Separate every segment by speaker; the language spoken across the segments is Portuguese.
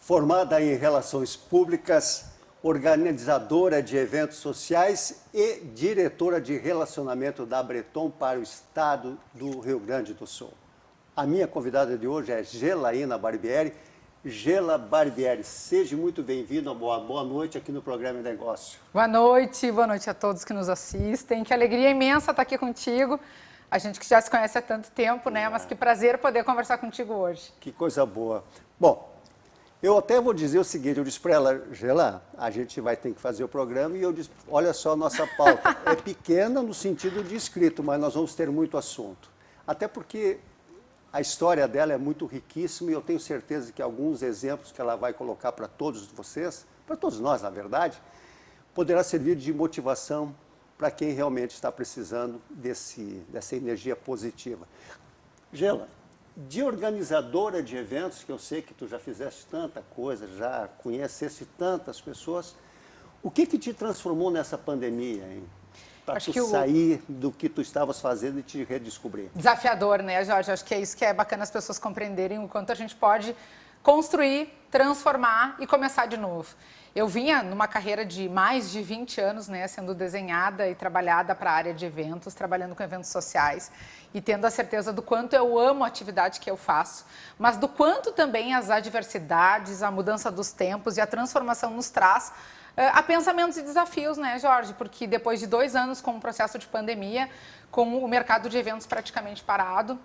Speaker 1: Formada em Relações Públicas, organizadora de eventos sociais e diretora de relacionamento da Breton para o estado do Rio Grande do Sul. A minha convidada de hoje é Gelaína Barbieri. Gela Barbieri, seja muito bem-vinda, boa noite aqui no programa Negócio.
Speaker 2: Boa noite a todos que nos assistem. Que alegria imensa estar aqui contigo. A gente que já se conhece há tanto tempo, né? Mas que prazer poder conversar contigo hoje.
Speaker 1: Que coisa boa. Bom, eu até vou dizer o seguinte, eu disse para ela, Gela, a gente vai ter que fazer o programa e eu disse, olha só a nossa pauta, é pequena no sentido de escrito, mas nós vamos ter muito assunto. Até porque a história dela é muito riquíssima e eu tenho certeza que alguns exemplos que ela vai colocar para todos vocês, para todos nós, na verdade, poderá servir de motivação para quem realmente está precisando dessa energia positiva. Gela, de organizadora de eventos, que eu sei que tu já fizeste tanta coisa, já conheceste tantas pessoas, o que te transformou nessa pandemia, hein? Para tu sair do que tu estavas fazendo e te redescobrir.
Speaker 2: Desafiador, né, Jorge? Acho que é isso que é bacana as pessoas compreenderem o quanto a gente pode construir, transformar e começar de novo. Eu vinha numa carreira de mais de 20 anos, né, sendo desenhada e trabalhada para a área de eventos, trabalhando com eventos sociais e tendo a certeza do quanto eu amo a atividade que eu faço, mas do quanto também as adversidades, a mudança dos tempos e a transformação nos traz a pensamentos e desafios, né, Jorge? Porque depois de 2 anos com o processo de pandemia, com o mercado de eventos praticamente parado,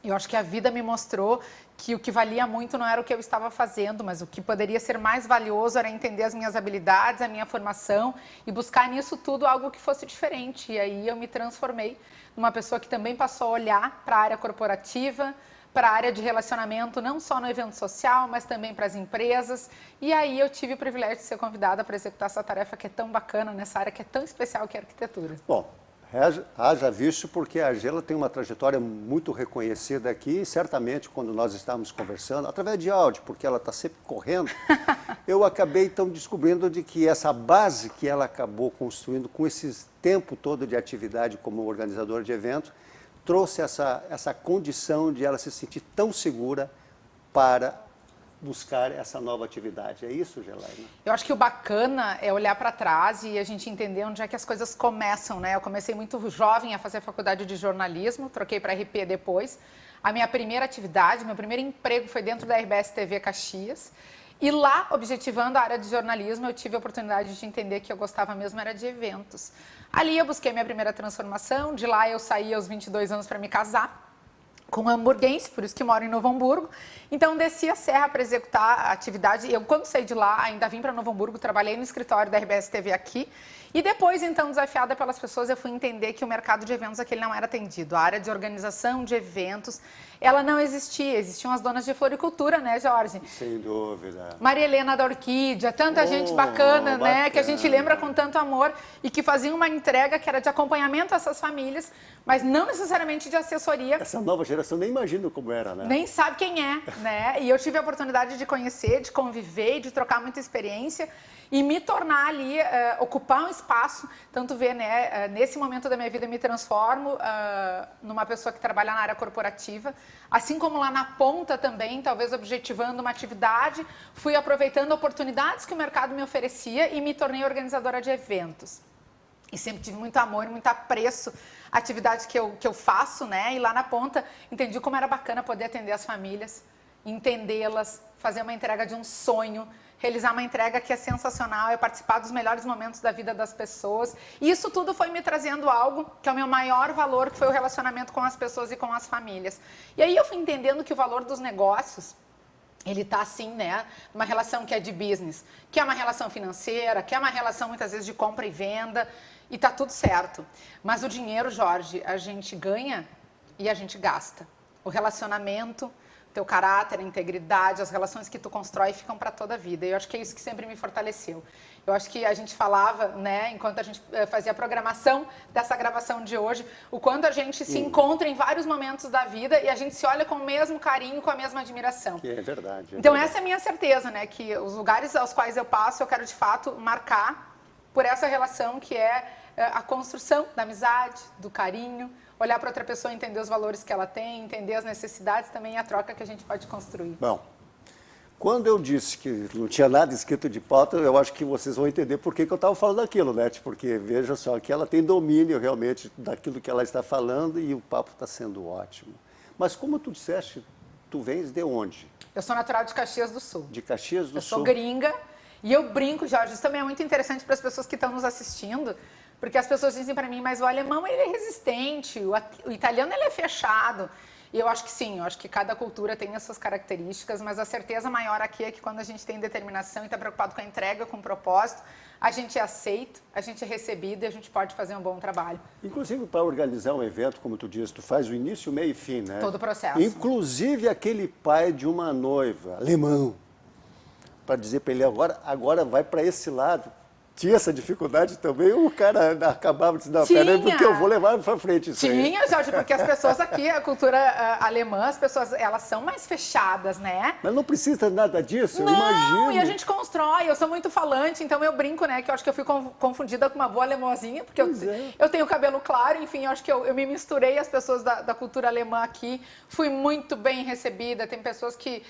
Speaker 2: eu acho que a vida me mostrou que o que valia muito não era o que eu estava fazendo, mas o que poderia ser mais valioso era entender as minhas habilidades, a minha formação e buscar nisso tudo algo que fosse diferente. E aí eu me transformei numa pessoa que também passou a olhar para a área corporativa, para a área de relacionamento, não só no evento social, mas também para as empresas. E aí eu tive o privilégio de ser convidada para executar essa tarefa que é tão bacana, nessa área que é tão especial que é a arquitetura.
Speaker 1: Bom, haja visto porque a Gela tem uma trajetória muito reconhecida aqui e certamente quando nós estávamos conversando, através de áudio, porque ela está sempre correndo, eu acabei então descobrindo de que essa base que ela acabou construindo com esse tempo todo de atividade como organizadora de evento, trouxe essa condição de ela se sentir tão segura para buscar essa nova atividade. É isso, Gelaína?
Speaker 2: Eu acho que o bacana é olhar para trás e a gente entender onde é que as coisas começam, né? Eu comecei muito jovem a fazer faculdade de jornalismo, troquei para RP depois. A minha primeira atividade, meu primeiro emprego foi dentro da RBS TV Caxias. E lá, objetivando a área de jornalismo, eu tive a oportunidade de entender que eu gostava mesmo era de eventos. Ali eu busquei minha primeira transformação, de lá eu saí aos 22 anos para me casar com um hamburguense, por isso que moro em Novo Hamburgo. Então desci a serra para executar a atividade. Eu, quando saí de lá, ainda vim para Novo Hamburgo, trabalhei no escritório da RBS TV aqui. E depois, então, desafiada pelas pessoas, eu fui entender que o mercado de eventos aqui não era atendido. A área de organização de eventos, ela não existia. Existiam as donas de floricultura, né, Jorge?
Speaker 1: Sem dúvida.
Speaker 2: Maria Helena da Orquídea, tanta gente bacana, né? Que a gente lembra com tanto amor e que fazia uma entrega que era de acompanhamento a essas famílias, mas não necessariamente de assessoria.
Speaker 1: Essa nova geração nem imagina como era, né?
Speaker 2: Nem sabe quem é, né? E eu tive a oportunidade de conhecer, de conviver, de trocar muita experiência e me tornar ali, ocupar um espaço. Tanto ver, né? Nesse momento da minha vida eu me transformo numa pessoa que trabalha na área corporativa. Assim como lá na ponta também, talvez objetivando uma atividade, fui aproveitando oportunidades que o mercado me oferecia e me tornei organizadora de eventos. E sempre tive muito amor e muito apreço à atividade que eu faço, né? E lá na ponta entendi como era bacana poder atender as famílias, entendê-las, fazer uma entrega de um sonho, realizar uma entrega que é sensacional, é participar dos melhores momentos da vida das pessoas. E isso tudo foi me trazendo algo que é o meu maior valor, que foi o relacionamento com as pessoas e com as famílias. E aí eu fui entendendo que o valor dos negócios, ele está assim, né, uma relação que é de business, que é uma relação financeira, que é uma relação muitas vezes de compra e venda, e tá tudo certo. Mas o dinheiro, Jorge, a gente ganha e a gente gasta. O relacionamento, teu caráter, a integridade, as relações que tu constrói ficam para toda a vida. E eu acho que é isso que sempre me fortaleceu. Eu acho que a gente falava, né, enquanto a gente fazia a programação dessa gravação de hoje, o quanto a gente se encontra em vários momentos da vida e a gente se olha com o mesmo carinho, com a mesma admiração.
Speaker 1: Que é verdade.
Speaker 2: Então essa é a minha certeza, né, que os lugares aos quais eu passo, eu quero de fato marcar por essa relação que é a construção da amizade, do carinho, olhar para outra pessoa, entender os valores que ela tem, entender as necessidades, também a troca que a gente pode construir.
Speaker 1: Bom, Quando eu disse que não tinha nada escrito de pauta, eu acho que vocês vão entender por que eu estava falando aquilo, né? Porque veja só, que ela tem domínio realmente daquilo que ela está falando e o papo está sendo ótimo. Mas como tu disseste, tu vens de onde?
Speaker 2: Eu sou natural de Caxias do Sul.
Speaker 1: De Caxias do
Speaker 2: Eu
Speaker 1: Sul?
Speaker 2: sou gringa e eu brinco, Jorge, isso também é muito interessante para as pessoas que estão nos assistindo, porque as pessoas dizem para mim, mas o alemão ele é resistente, o italiano ele é fechado. E eu acho que sim, eu acho que cada cultura tem as suas características, mas a certeza maior aqui é que quando a gente tem determinação e está preocupado com a entrega, com o propósito, a gente é aceito, a gente é recebido e a gente pode fazer um bom trabalho.
Speaker 1: Inclusive, para organizar um evento, como tu disse, tu faz o início, meio e fim, né?
Speaker 2: Todo o processo.
Speaker 1: Inclusive aquele pai de uma noiva, alemão, para dizer para ele, agora vai para esse lado. Tinha essa dificuldade também, o cara acabava dizendo, não, peraí, porque eu vou levar para frente isso aí.
Speaker 2: Tinha, Jorge, porque as pessoas aqui, a cultura alemã, as pessoas, elas são mais fechadas, né?
Speaker 1: Mas não precisa nada disso, eu
Speaker 2: Não,
Speaker 1: imagino.
Speaker 2: e a gente constrói, eu sou muito falante, então eu brinco, né, que eu acho que eu fui confundida com uma boa alemãzinha, porque eu tenho cabelo claro, enfim, eu acho que eu me misturei às pessoas da cultura alemã aqui, fui muito bem recebida, tem pessoas que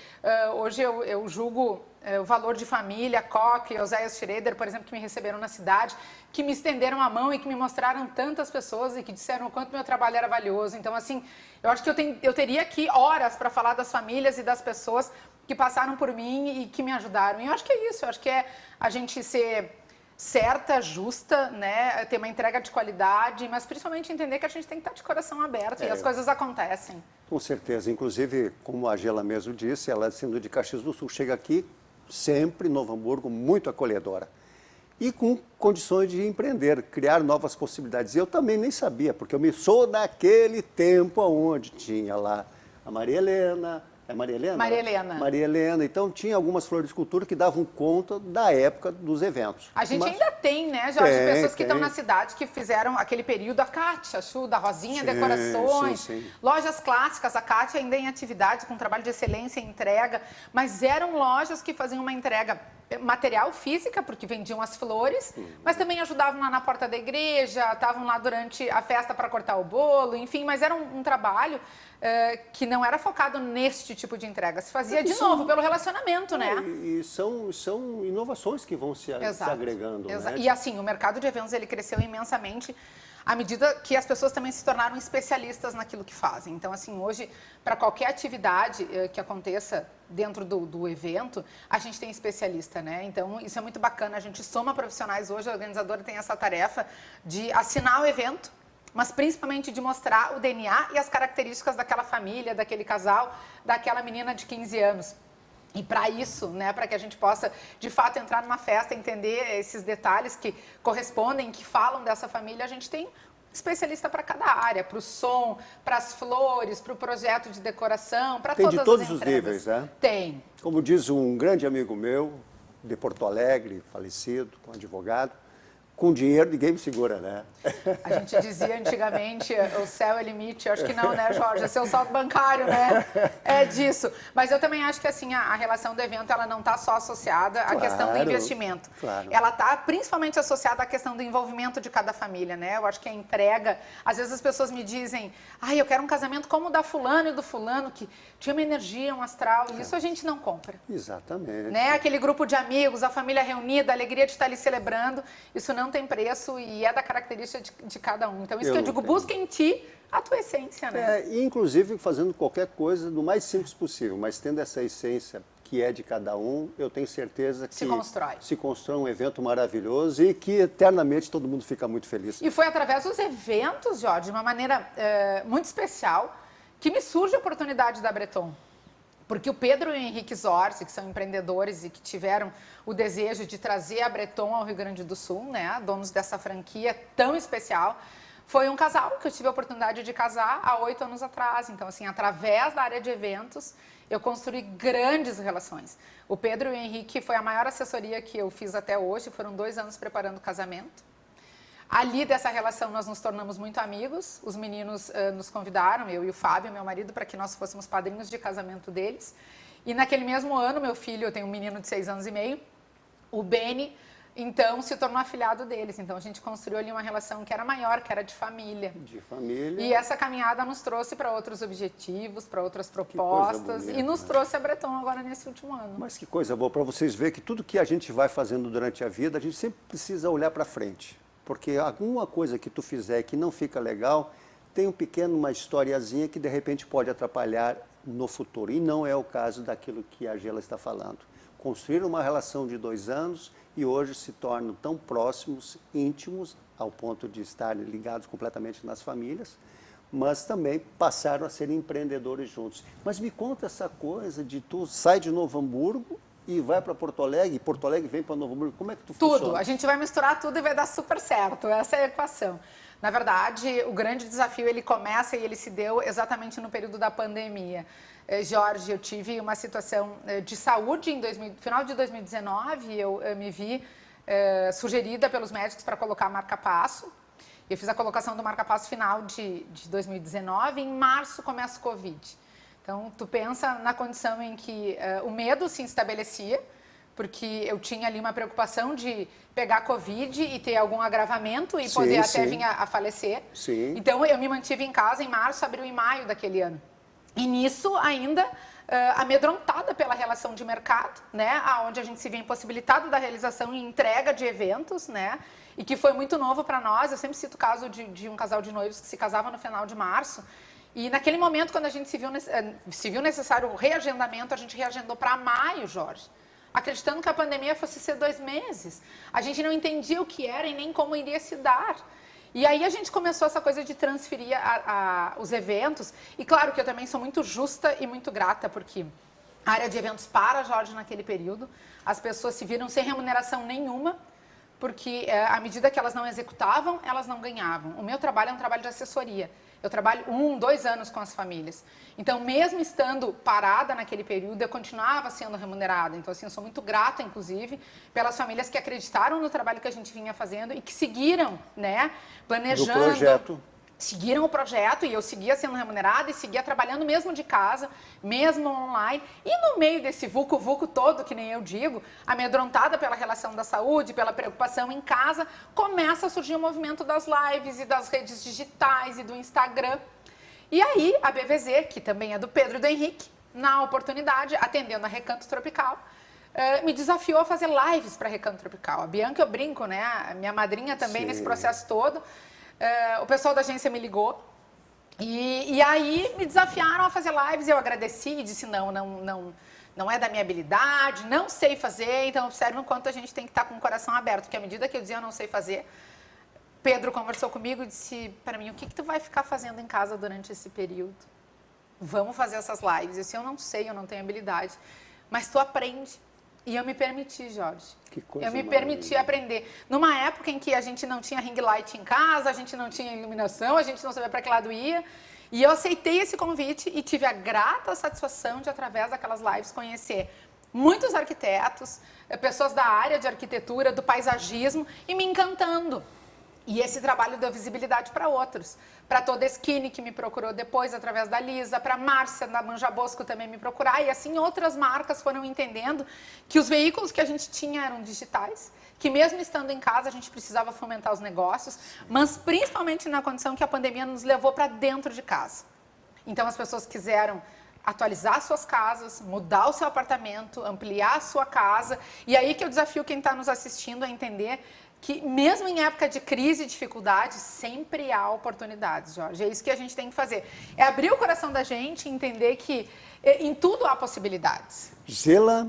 Speaker 2: hoje eu julgo o valor de família, Koch, Oséias Schroeder, por exemplo, que me receberam na cidade, que me estenderam a mão e que me mostraram tantas pessoas e que disseram o quanto meu trabalho era valioso. Então, assim, eu acho que eu teria aqui horas para falar das famílias e das pessoas que passaram por mim e que me ajudaram. E eu acho que é isso, eu acho que é a gente ser certa, justa, né, ter uma entrega de qualidade, mas principalmente entender que a gente tem que estar de coração aberto e as coisas acontecem.
Speaker 1: Com certeza, inclusive, como a Gela mesmo disse, ela sendo de Caxias do Sul, chega aqui sempre, Novo Hamburgo, muito acolhedora. E com condições de empreender, criar novas possibilidades. E eu também nem sabia, porque eu sou daquele tempo onde tinha lá a Maria Helena. É Maria Helena?
Speaker 2: Maria Helena.
Speaker 1: Maria Helena. Então, tinha algumas floriculturas que davam conta da época dos eventos.
Speaker 2: A gente ainda tem, né, Jorge, pessoas que
Speaker 1: tem.
Speaker 2: estão na cidade que fizeram aquele período, a Kátia, da Rosinha
Speaker 1: Sim,
Speaker 2: Decorações,
Speaker 1: sim.
Speaker 2: lojas clássicas, a Kátia ainda em atividade, com trabalho de excelência e entrega, mas eram lojas que faziam uma entrega material física, porque vendiam as flores, mas também ajudavam lá na porta da igreja, estavam lá durante a festa para cortar o bolo, enfim, mas era um trabalho que não era focado neste tipo de entrega, se fazia de novo pelo relacionamento, né?
Speaker 1: E são inovações que vão se agregando.
Speaker 2: Exato.
Speaker 1: Né?
Speaker 2: E assim, o mercado de eventos ele cresceu imensamente à medida que as pessoas também se tornaram especialistas naquilo que fazem. Então, assim, hoje, para qualquer atividade que aconteça dentro do evento, a gente tem especialista, né? Então, isso é muito bacana. A gente soma profissionais hoje, a organizadora tem essa tarefa de assinar o evento, mas principalmente de mostrar o DNA e as características daquela família, daquele casal, daquela menina de 15 anos. E para isso, né, para que a gente possa, de fato, entrar numa festa, entender esses detalhes que correspondem, que falam dessa família, a gente tem especialista para cada área, para o som, para as flores, para o projeto de decoração, para todas as
Speaker 1: Tem de todos
Speaker 2: entregas.
Speaker 1: os níveis, né?
Speaker 2: Tem.
Speaker 1: Como diz um grande amigo meu, de Porto Alegre, falecido, um advogado, com dinheiro ninguém me segura, né?
Speaker 2: A gente dizia antigamente, o céu é limite. Acho que não, né, Jorge? É seu saldo bancário, né? É disso. Mas eu também acho que assim, a relação do evento ela não está só associada à questão do investimento.
Speaker 1: Claro.
Speaker 2: Ela está principalmente associada à questão do envolvimento de cada família, né? Eu acho que a entrega... Às vezes as pessoas me dizem, eu quero um casamento como o da fulano e do fulano, que tinha uma energia, um astral. E isso a gente não compra.
Speaker 1: Exatamente.
Speaker 2: Né? Aquele grupo de amigos, a família reunida, a alegria de estar ali celebrando, isso não tem preço e é da característica de cada um. Então, isso que eu digo, busca em ti a tua essência, né?
Speaker 1: Inclusive fazendo qualquer coisa do mais simples possível, mas tendo essa essência que é de cada um, eu tenho certeza que se constrói um evento maravilhoso e que eternamente todo mundo fica muito feliz.
Speaker 2: E foi através dos eventos, Jorge, de uma maneira muito especial, que me surge a oportunidade da Breton. Porque o Pedro e o Henrique Zorzi, que são empreendedores e que tiveram o desejo de trazer a Breton ao Rio Grande do Sul, né, donos dessa franquia tão especial, foi um casal que eu tive a oportunidade de casar há 8 anos atrás. Então, assim, através da área de eventos, eu construí grandes relações. O Pedro e o Henrique foi a maior assessoria que eu fiz até hoje, foram 2 anos preparando o casamento. Ali dessa relação nós nos tornamos muito amigos, os meninos nos convidaram, eu e o Fábio, meu marido, para que nós fôssemos padrinhos de casamento deles. E naquele mesmo ano, meu filho, eu tenho um menino de 6 anos e meio, o Beni, então se tornou afiliado deles. Então a gente construiu ali uma relação que era maior, que era de família.
Speaker 1: De família.
Speaker 2: E essa caminhada nos trouxe para outros objetivos, para outras propostas,
Speaker 1: bonita,
Speaker 2: e nos trouxe a Breton agora nesse último ano.
Speaker 1: Mas que coisa boa, para vocês verem que tudo que a gente vai fazendo durante a vida, a gente sempre precisa olhar para frente. Porque alguma coisa que tu fizer que não fica legal, tem uma historiazinha que de repente pode atrapalhar no futuro. E não é o caso daquilo que a Gela está falando. Construir uma relação de 2 anos e hoje se tornam tão próximos, íntimos, ao ponto de estarem ligados completamente nas famílias, mas também passaram a ser empreendedores juntos. Mas me conta essa coisa de tu sai de Novo Hamburgo e vai para Porto Alegre, e Porto Alegre vem para Novo Hamburgo. Como é que tu funciona?
Speaker 2: Tudo. A gente vai misturar tudo e vai dar super certo. Essa é a equação. Na verdade, o grande desafio ele começa e ele se deu exatamente no período da pandemia. Jorge, eu tive uma situação de saúde em final de 2019, eu me vi sugerida pelos médicos para colocar marca-passo. Eu fiz a colocação do marca-passo final de 2019 e em março começa o Covid. Então, tu pensa na condição em que o medo se estabelecia, porque eu tinha ali uma preocupação de pegar Covid e ter algum agravamento e poder até vir a falecer.
Speaker 1: Sim.
Speaker 2: Então, eu me mantive em casa em março, abril e maio daquele ano. E nisso, ainda amedrontada pela relação de mercado, né, onde a gente se vê impossibilitado da realização e entrega de eventos, né, e que foi muito novo para nós. Eu sempre cito o caso de um casal de noivos que se casava no final de março. E naquele momento, quando a gente se viu necessário o reagendamento, a gente reagendou para maio, Jorge, acreditando que a pandemia fosse ser 2 meses. A gente não entendia o que era e nem como iria se dar. E aí a gente começou essa coisa de transferir os eventos. E claro que eu também sou muito justa e muito grata, porque a área de eventos para, Jorge, naquele período, as pessoas se viram sem remuneração nenhuma, porque à medida que elas não executavam, elas não ganhavam. O meu trabalho é um trabalho de assessoria. Eu trabalho 1, 2 anos com as famílias. Então, mesmo estando parada naquele período, eu continuava sendo remunerada. Então, assim, eu sou muito grata, inclusive, pelas famílias que acreditaram no trabalho que a gente vinha fazendo e que seguiram, né, planejando.
Speaker 1: Do projeto.
Speaker 2: Seguiram o projeto e eu seguia sendo remunerada e seguia trabalhando mesmo de casa, mesmo online. E no meio desse vucu-vucu todo, que nem eu digo, amedrontada pela relação da saúde, pela preocupação em casa, começa a surgir o movimento das lives e das redes digitais e do Instagram. E aí a BVZ, que também é do Pedro e do Henrique, na oportunidade, atendendo a Recanto Tropical, me desafiou a fazer lives para Recanto Tropical. A Bianca, eu brinco, né? A minha madrinha também nesse processo todo. O pessoal da agência me ligou e aí me desafiaram a fazer lives. Eu agradeci e disse não é da minha habilidade, não sei fazer. Então observe o quanto a gente tem que estar com o coração aberto, porque à medida que eu dizia eu não sei fazer, Pedro conversou comigo e disse para mim: o que tu vai ficar fazendo em casa durante esse período? Vamos fazer essas lives. Eu disse: eu não sei, eu não tenho habilidade, mas tu aprende. E eu me permiti, Jorge.
Speaker 1: Que coisa
Speaker 2: eu me permiti aprender. Numa época em que a gente não tinha ring light em casa, a gente não tinha iluminação, a gente não sabia para que lado ia. E eu aceitei esse convite e tive a grata satisfação de, através daquelas lives, conhecer muitos arquitetos, pessoas da área de arquitetura, do paisagismo, e me encantando. E esse trabalho deu visibilidade para outros. Para toda a Skinny, que me procurou depois, através da Lisa, para a Márcia, da Manja Bosco, também me procurar. E assim outras marcas foram entendendo que os veículos que a gente tinha eram digitais, que mesmo estando em casa a gente precisava fomentar os negócios, mas principalmente na condição que a pandemia nos levou para dentro de casa. Então as pessoas quiseram atualizar suas casas, mudar o seu apartamento, ampliar a sua casa. E aí que eu desafio quem está nos assistindo a entender que mesmo em época de crise e dificuldade, sempre há oportunidades, Jorge. É isso que a gente tem que fazer. É abrir o coração da gente e entender que em tudo há possibilidades.
Speaker 1: Gela,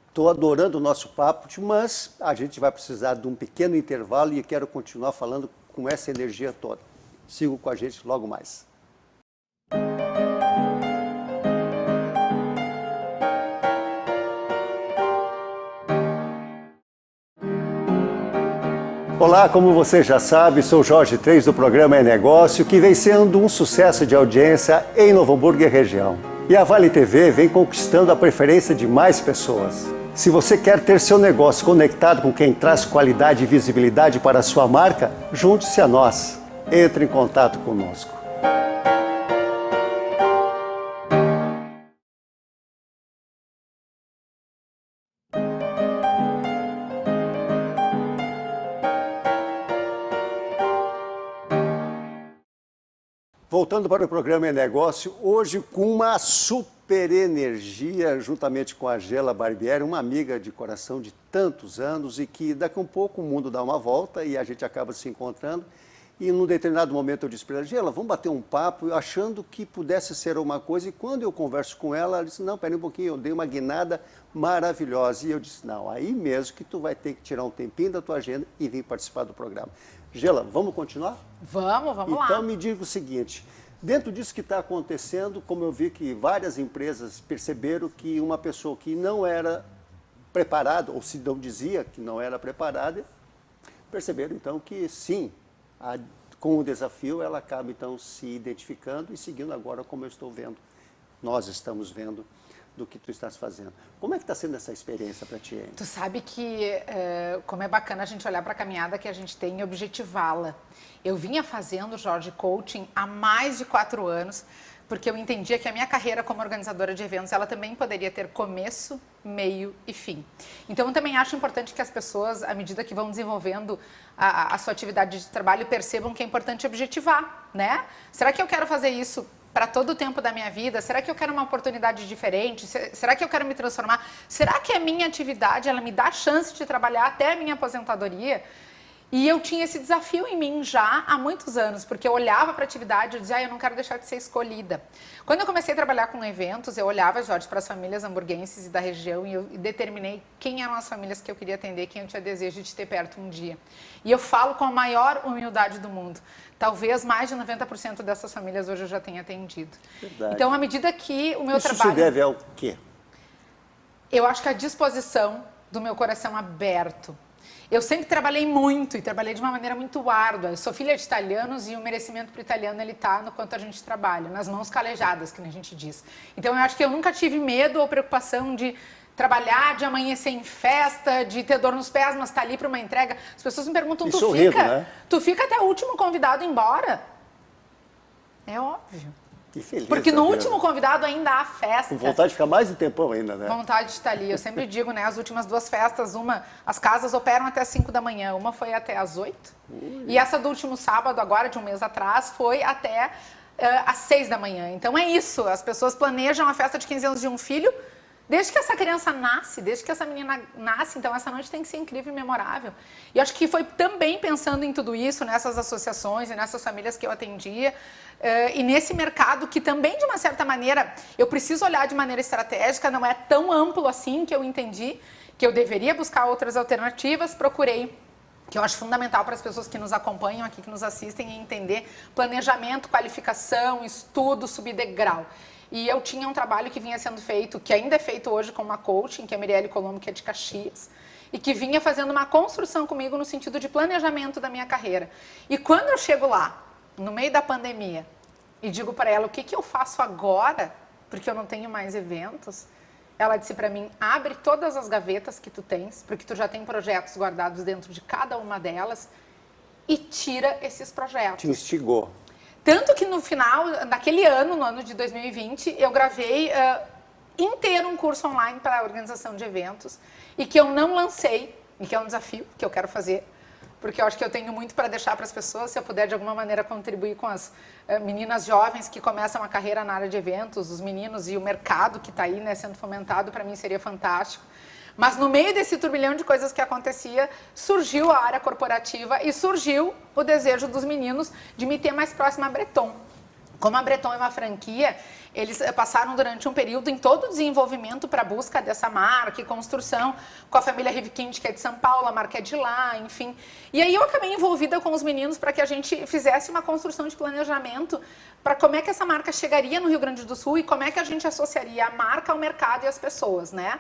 Speaker 1: estou adorando o nosso papo, mas a gente vai precisar de um pequeno intervalo e quero continuar falando com essa energia toda. Siga com a gente logo mais. Olá, como você já sabe, sou Jorge 3 do programa É Negócio, que vem sendo um sucesso de audiência em Novo Hamburgo e região. E a Vale TV vem conquistando a preferência de mais pessoas. Se você quer ter seu negócio conectado com quem traz qualidade e visibilidade para a sua marca, junte-se a nós. Entre em contato conosco. Voltando para o programa É Negócio, hoje com uma super energia, juntamente com a Gela Barbieri, uma amiga de coração de tantos anos e que daqui a um pouco o mundo dá uma volta e a gente acaba se encontrando. E num determinado momento eu disse para ela, Gela, vamos bater um papo, achando que pudesse ser uma coisa. E quando eu converso com ela, ela disse, não, peraí um pouquinho, eu dei uma guinada maravilhosa. E eu disse, não, aí mesmo que tu vai ter que tirar um tempinho da tua agenda e vir participar do programa. Gela, vamos continuar?
Speaker 2: Vamos lá.
Speaker 1: Então me diga o seguinte, dentro disso que está acontecendo, como eu vi que várias empresas perceberam que uma pessoa que não era preparada, ou se não dizia que não era preparada, perceberam então que sim, com o desafio ela acaba então se identificando e seguindo agora como eu estou vendo, nós estamos vendo do que tu estás fazendo. Como é que está sendo essa experiência para ti, hein?
Speaker 2: Tu sabe que como é bacana a gente olhar para a caminhada que a gente tem e objetivá-la. Eu vinha fazendo, Jorge, coaching há mais de 4 anos, porque eu entendia que a minha carreira como organizadora de eventos, ela também poderia ter começo, meio e fim. Então, eu também acho importante que as pessoas, à medida que vão desenvolvendo a sua atividade de trabalho, percebam que é importante objetivar, né? Será que eu quero fazer isso para todo o tempo da minha vida? Será que eu quero uma oportunidade diferente? Será que eu quero me transformar? Será que a minha atividade, ela me dá a chance de trabalhar até a minha aposentadoria? E eu tinha esse desafio em mim já há muitos anos, porque eu olhava para a atividade e dizia, eu não quero deixar de ser escolhida. Quando eu comecei a trabalhar com eventos, eu olhava, Jorge, para as famílias hamburguenses e da região e eu determinei quem eram as famílias que eu queria atender, quem eu tinha desejo de ter perto um dia. E eu falo com a maior humildade do mundo. Talvez mais de 90% dessas famílias hoje eu já tenha atendido.
Speaker 1: Verdade.
Speaker 2: Então, à medida que o meu trabalho...
Speaker 1: Isso se deve ao quê?
Speaker 2: Eu acho que a disposição do meu coração aberto. Eu sempre trabalhei muito e trabalhei de uma maneira muito árdua. Eu sou filha de italianos e o merecimento para o italiano ele está no quanto a gente trabalha, nas mãos calejadas, que a gente diz. Então eu acho que eu nunca tive medo ou preocupação de trabalhar, de amanhecer em festa, de ter dor nos pés, mas tá ali para uma entrega. As pessoas me perguntam, tu fica até o último convidado embora? É óbvio.
Speaker 1: Que feliz.
Speaker 2: Porque no último convidado ainda há festa.
Speaker 1: Com vontade de ficar mais de tempão ainda, né?
Speaker 2: Vontade de estar ali. Eu sempre digo, né? As últimas 2 festas, as casas operam até as 5 da manhã, uma foi até as 8. E essa do último sábado, agora de um mês atrás, foi até às 6 da manhã. Então é isso, as pessoas planejam a festa de 15 anos de um filho, desde que essa criança nasce, desde que essa menina nasce, então essa noite tem que ser incrível e memorável. E acho que foi também pensando em tudo isso, nessas associações e nessas famílias que eu atendia, e nesse mercado que também, de uma certa maneira, eu preciso olhar de maneira estratégica, não é tão amplo assim que eu entendi que eu deveria buscar outras alternativas, procurei, que eu acho fundamental para as pessoas que nos acompanham aqui, que nos assistem, entender planejamento, qualificação, estudo, subir degrau. E eu tinha um trabalho que vinha sendo feito, que ainda é feito hoje com uma coaching, que é a Mirielle Colombo, que é de Caxias, e que vinha fazendo uma construção comigo no sentido de planejamento da minha carreira. E quando eu chego lá, no meio da pandemia, e digo para ela, o que eu faço agora, porque eu não tenho mais eventos, ela disse para mim, abre todas as gavetas que tu tens, porque tu já tem projetos guardados dentro de cada uma delas, e tira esses projetos.
Speaker 1: Te instigou.
Speaker 2: Tanto que no final, naquele ano, no ano de 2020, eu gravei inteiro um curso online para a organização de eventos e que eu não lancei, e que é um desafio que eu quero fazer, porque eu acho que eu tenho muito para deixar para as pessoas, se eu puder de alguma maneira contribuir com as meninas jovens que começam a carreira na área de eventos, os meninos e o mercado que está aí, né, sendo fomentado, para mim seria fantástico. Mas no meio desse turbilhão de coisas que acontecia, surgiu a área corporativa e surgiu o desejo dos meninos de me ter mais próxima a Breton. Como a Breton é uma franquia, eles passaram durante um período em todo o desenvolvimento para a busca dessa marca e construção com a família Rivkind, que é de São Paulo, a marca é de lá, enfim. E aí eu acabei envolvida com os meninos para que a gente fizesse uma construção de planejamento para como é que essa marca chegaria no Rio Grande do Sul e como é que a gente associaria a marca ao mercado e às pessoas, né?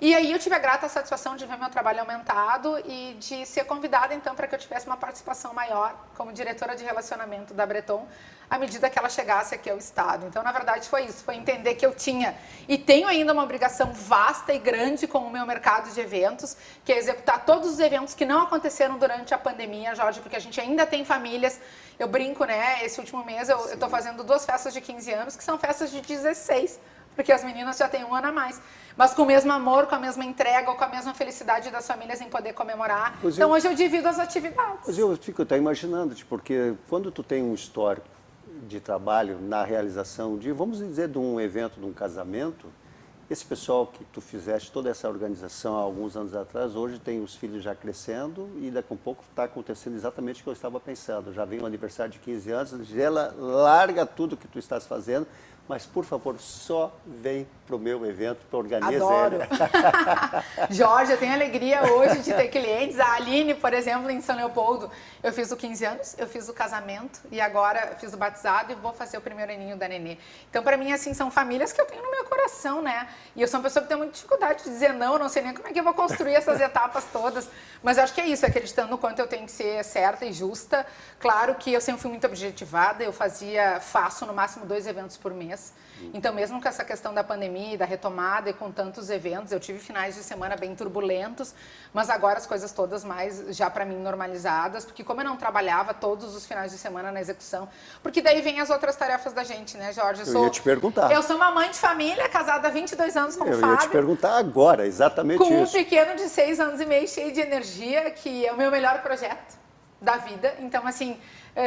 Speaker 2: E aí eu tive a grata satisfação de ver meu trabalho aumentado e de ser convidada, então, para que eu tivesse uma participação maior como diretora de relacionamento da Breton, à medida que ela chegasse aqui ao Estado. Então, na verdade, foi isso, foi entender que eu tinha e tenho ainda uma obrigação vasta e grande com o meu mercado de eventos, que é executar todos os eventos que não aconteceram durante a pandemia, Jorge, porque a gente ainda tem famílias, eu brinco, né, esse último mês eu estou fazendo 2 festas de 15 anos, que são festas de 16, porque as meninas já têm 1 ano a mais. Mas com o mesmo amor, com a mesma entrega, ou com a mesma felicidade das famílias em poder comemorar. Então hoje eu divido as atividades.
Speaker 1: Mas eu fico até imaginando, porque quando tu tem um histórico de trabalho na realização de, vamos dizer, de um evento, de um casamento, esse pessoal que tu fizeste toda essa organização há alguns anos atrás, hoje tem os filhos já crescendo e daqui a um pouco está acontecendo exatamente o que eu estava pensando. Já vem o aniversário de 15 anos, Gela, larga tudo que tu estás fazendo, mas por favor, só vem para o meu evento, para organizar ele.
Speaker 2: Adoro. Jorge, eu tenho alegria hoje de ter clientes. A Aline, por exemplo, em São Leopoldo, eu fiz o 15 anos, eu fiz o casamento e agora fiz o batizado e vou fazer o primeiro aninho da Nenê. Então, para mim, assim, são famílias que eu tenho no meu coração, né? E eu sou uma pessoa que tem muita dificuldade de dizer não sei nem como é que eu vou construir essas etapas todas. Mas eu acho que é isso, acreditando no quanto eu tenho que ser certa e justa. Claro que eu sempre fui muito objetivada, eu faço no máximo 2 eventos por mês. Então, mesmo com essa questão da pandemia e da retomada e com tantos eventos, eu tive finais de semana bem turbulentos, mas agora as coisas todas mais, já para mim, normalizadas, porque como eu não trabalhava todos os finais de semana na execução, porque daí vem as outras tarefas da gente, né, Jorge?
Speaker 1: Eu ia te perguntar.
Speaker 2: Eu sou uma mãe de família, casada há 22 anos com o Fábio.
Speaker 1: Eu ia te perguntar agora, exatamente
Speaker 2: com
Speaker 1: isso.
Speaker 2: Com um pequeno de 6 anos e meio, cheio de energia, que é o meu melhor projeto da vida. Então, assim,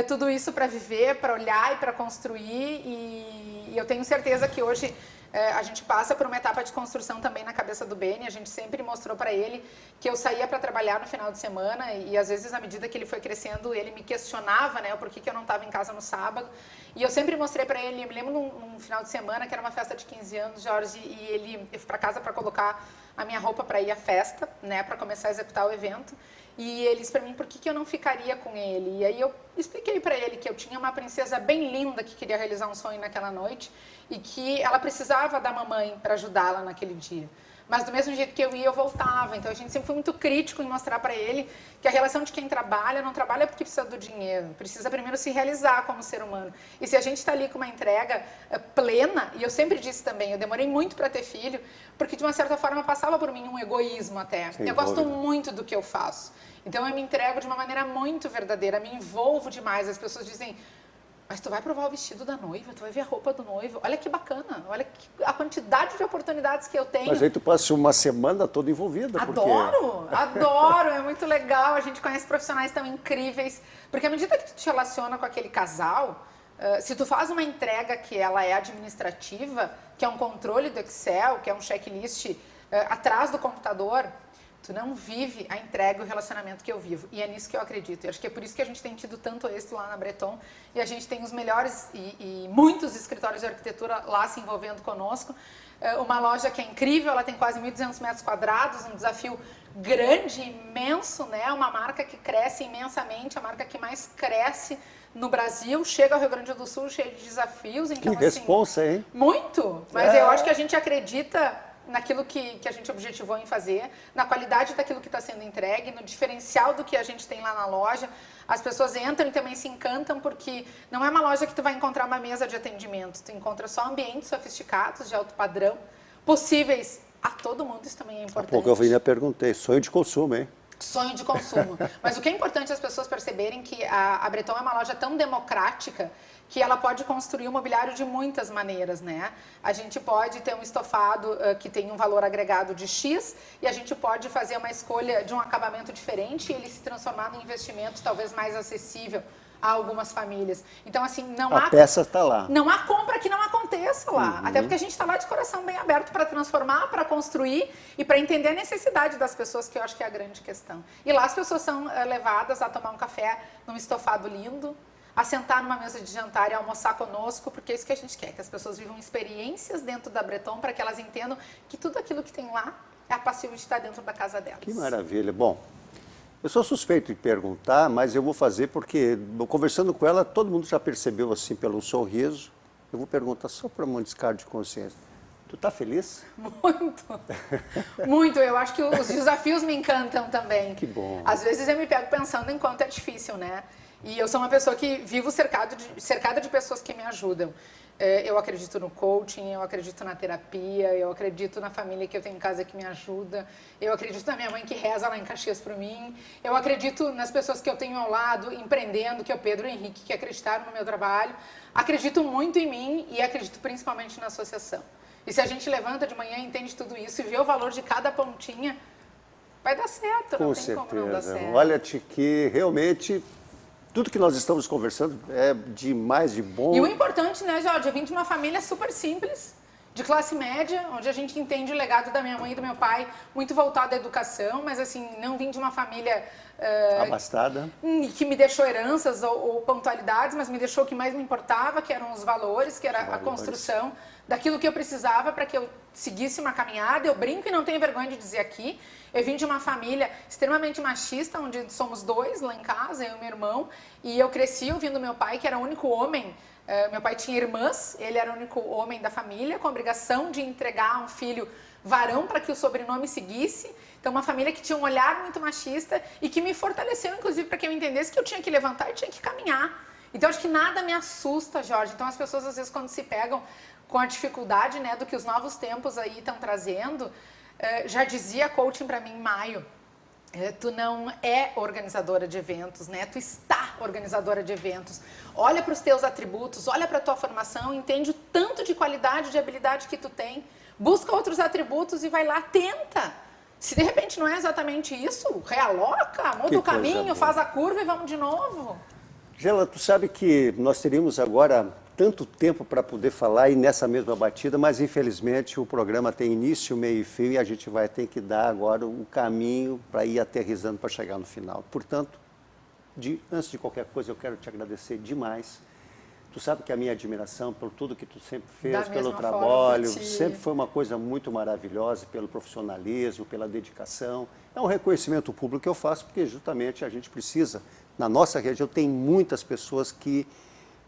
Speaker 2: tudo isso para viver, para olhar e para construir. E eu tenho certeza que hoje a gente passa por uma etapa de construção também na cabeça do Beni. A gente sempre mostrou para ele que eu saía para trabalhar no final de semana e às vezes, à medida que ele foi crescendo, ele me questionava, né, por que eu não estava em casa no sábado. E eu sempre mostrei para ele, eu me lembro num final de semana, que era uma festa de 15 anos, Jorge, e eu fui para casa para colocar a minha roupa para ir à festa, né, para começar a executar o evento. E ele disse para mim por que eu não ficaria com ele. E aí eu expliquei para ele que eu tinha uma princesa bem linda que queria realizar um sonho naquela noite e que ela precisava da mamãe para ajudá-la naquele dia. Mas do mesmo jeito que eu ia, eu voltava. Então a gente sempre foi muito crítico em mostrar para ele que a relação de quem trabalha não trabalha porque precisa do dinheiro, precisa primeiro se realizar como ser humano. E se a gente está ali com uma entrega plena, e eu sempre disse também, eu demorei muito para ter filho, porque de uma certa forma passava por mim um egoísmo até. Eu gosto muito do que eu faço. Então eu me entrego de uma maneira muito verdadeira, me envolvo demais. As pessoas dizem, mas tu vai provar o vestido da noiva, tu vai ver a roupa do noivo. Olha que bacana, olha a quantidade de oportunidades que eu tenho.
Speaker 1: Mas aí tu passa uma semana toda envolvida.
Speaker 2: Adoro, adoro, é muito legal. A gente conhece profissionais tão incríveis. Porque à medida que tu te relaciona com aquele casal, se tu faz uma entrega que ela é administrativa, que é um controle do Excel, que é um checklist atrás do computador, tu não vive a entrega e o relacionamento que eu vivo. E é nisso que eu acredito. Eu acho que é por isso que a gente tem tido tanto êxito lá na Breton. E a gente tem os melhores e muitos escritórios de arquitetura lá se envolvendo conosco. Uma loja que é incrível, ela tem quase 1.200 metros quadrados, um desafio grande, imenso, né? Uma marca que cresce imensamente, a marca que mais cresce no Brasil. Chega ao Rio Grande do Sul cheio de desafios. Então,
Speaker 1: que responsa, hein?
Speaker 2: Muito! Mas eu acho que a gente acredita naquilo que a gente objetivou em fazer, na qualidade daquilo que está sendo entregue, no diferencial do que a gente tem lá na loja. As pessoas entram e também se encantam porque não é uma loja que tu vai encontrar uma mesa de atendimento, tu encontra só ambientes sofisticados, de alto padrão, possíveis a todo mundo, isso também é importante.
Speaker 1: Há pouco eu ainda perguntei, sonho de consumo, hein?
Speaker 2: Sonho de consumo. Mas o que é importante as pessoas perceberem que a Breton é uma loja tão democrática que ela pode construir o mobiliário de muitas maneiras, né? A gente pode ter um estofado que tem um valor agregado de X e a gente pode fazer uma escolha de um acabamento diferente e ele se transformar num investimento talvez mais acessível a algumas famílias. Então, assim, não há...
Speaker 1: A peça está lá.
Speaker 2: Não há compra que não aconteça lá. Até porque a gente está lá de coração bem aberto para transformar, para construir e para entender a necessidade das pessoas, que eu acho que é a grande questão. E lá as pessoas são levadas a tomar um café num estofado lindo, a sentar numa mesa de jantar e almoçar conosco, porque é isso que a gente quer, que as pessoas vivam experiências dentro da Breton para que elas entendam que tudo aquilo que tem lá é passivo de estar dentro da casa delas.
Speaker 1: Que maravilha. Bom, eu sou suspeito de perguntar, mas eu vou fazer porque, conversando com ela, todo mundo já percebeu, assim, pelo sorriso. Eu vou perguntar só para um descargo de consciência. Tu tá feliz?
Speaker 2: Muito. Muito. Eu acho que os desafios me encantam também.
Speaker 1: Que bom.
Speaker 2: Às vezes eu me pego pensando em quanto é difícil, né? E eu sou uma pessoa que vivo cercada de pessoas que me ajudam. Eu acredito no coaching, eu acredito na terapia, eu acredito na família que eu tenho em casa que me ajuda, eu acredito na minha mãe que reza lá em Caxias por mim, eu acredito nas pessoas que eu tenho ao lado, empreendendo, que é o Pedro e o Henrique, que acreditaram no meu trabalho. Acredito muito em mim e acredito principalmente na associação. E se a gente levanta de manhã, entende tudo isso e vê o valor de cada pontinha, vai dar certo, não tem como não dar certo.
Speaker 1: Olha-te que realmente tudo que nós estamos conversando é demais de bom.
Speaker 2: E o importante, né, Jorge, eu vim de uma família super simples, de classe média, onde a gente entende o legado da minha mãe e do meu pai, muito voltado à educação, mas assim, não vim de uma família
Speaker 1: abastada,
Speaker 2: que me deixou heranças ou pontualidades, mas me deixou o que mais me importava, que eram os valores, que era a construção daquilo que eu precisava para que eu seguisse uma caminhada. Eu brinco e não tenho vergonha de dizer aqui, eu vim de uma família extremamente machista, onde somos dois lá em casa, eu e meu irmão, e eu cresci ouvindo meu pai, que era o único homem. Meu pai tinha irmãs, ele era o único homem da família, com a obrigação de entregar um filho varão para que o sobrenome seguisse. Então, uma família que tinha um olhar muito machista e que me fortaleceu, inclusive, para que eu entendesse que eu tinha que levantar e tinha que caminhar. Então, acho que nada me assusta, Jorge. Então, as pessoas, às vezes, quando se pegam com a dificuldade, né, do que os novos tempos aí estão trazendo, já dizia coaching para mim em maio, tu não é organizadora de eventos, né? Tu está organizadora de eventos. Olha para os teus atributos, olha para a tua formação, entende o tanto de qualidade, de habilidade que tu tem. Busca outros atributos e vai lá, tenta. Se de repente não é exatamente isso, realoca, muda o caminho, faz a curva e vamos de novo.
Speaker 1: Gela, tu sabe que nós teríamos agora tanto tempo para poder falar e nessa mesma batida, mas infelizmente o programa tem início, meio e fim e a gente vai ter que dar agora o caminho para ir aterrissando para chegar no final. Portanto, antes de qualquer coisa, eu quero te agradecer demais. Tu sabe que a minha admiração por tudo que tu sempre fez, pelo trabalho, sempre foi uma coisa muito maravilhosa, pelo profissionalismo, pela dedicação. É um reconhecimento público que eu faço, porque justamente a gente precisa, na nossa região, tem muitas pessoas que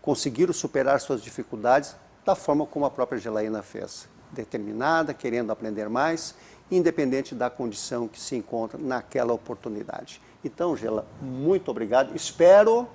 Speaker 1: conseguiram superar suas dificuldades da forma como a própria Gelaina fez. Determinada, querendo aprender mais, independente da condição que se encontra naquela oportunidade. Então, Gela, muito obrigado. Espero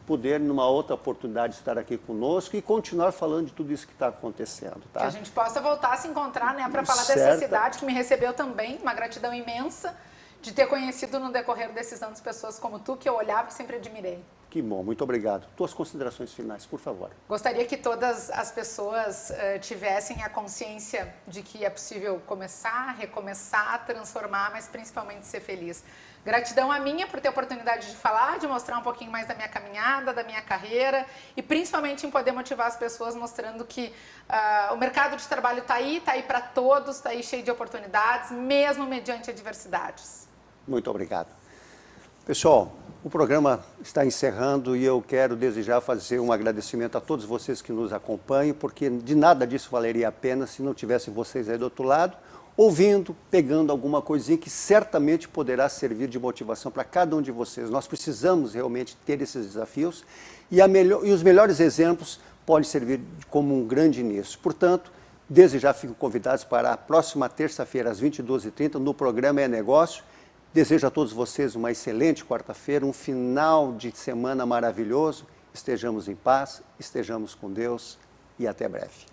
Speaker 1: poder, numa outra oportunidade, estar aqui conosco e continuar falando de tudo isso que está acontecendo. Tá?
Speaker 2: Que a gente possa voltar a se encontrar, né, para falar dessa cidade que me recebeu também, uma gratidão imensa de ter conhecido no decorrer desses anos pessoas como tu, que eu olhava e sempre admirei.
Speaker 1: Que bom, muito obrigado. Tuas considerações finais, por favor.
Speaker 2: Gostaria que todas as pessoas tivessem a consciência de que é possível começar, recomeçar, transformar, mas principalmente ser feliz. Gratidão a minha por ter a oportunidade de falar, de mostrar um pouquinho mais da minha caminhada, da minha carreira e principalmente em poder motivar as pessoas mostrando que o mercado de trabalho está aí para todos, está aí cheio de oportunidades, mesmo mediante adversidades.
Speaker 1: Muito obrigado. Pessoal, o programa está encerrando e eu quero desde já fazer um agradecimento a todos vocês que nos acompanham, porque de nada disso valeria a pena se não tivessem vocês aí do outro lado, ouvindo, pegando alguma coisinha que certamente poderá servir de motivação para cada um de vocês. Nós precisamos realmente ter esses desafios e os melhores exemplos podem servir como um grande início. Portanto, desde já ficam convidados para a próxima terça-feira, às 22h30, no programa É Negócio. Desejo a todos vocês uma excelente quarta-feira, um final de semana maravilhoso. Estejamos em paz, estejamos com Deus e até breve.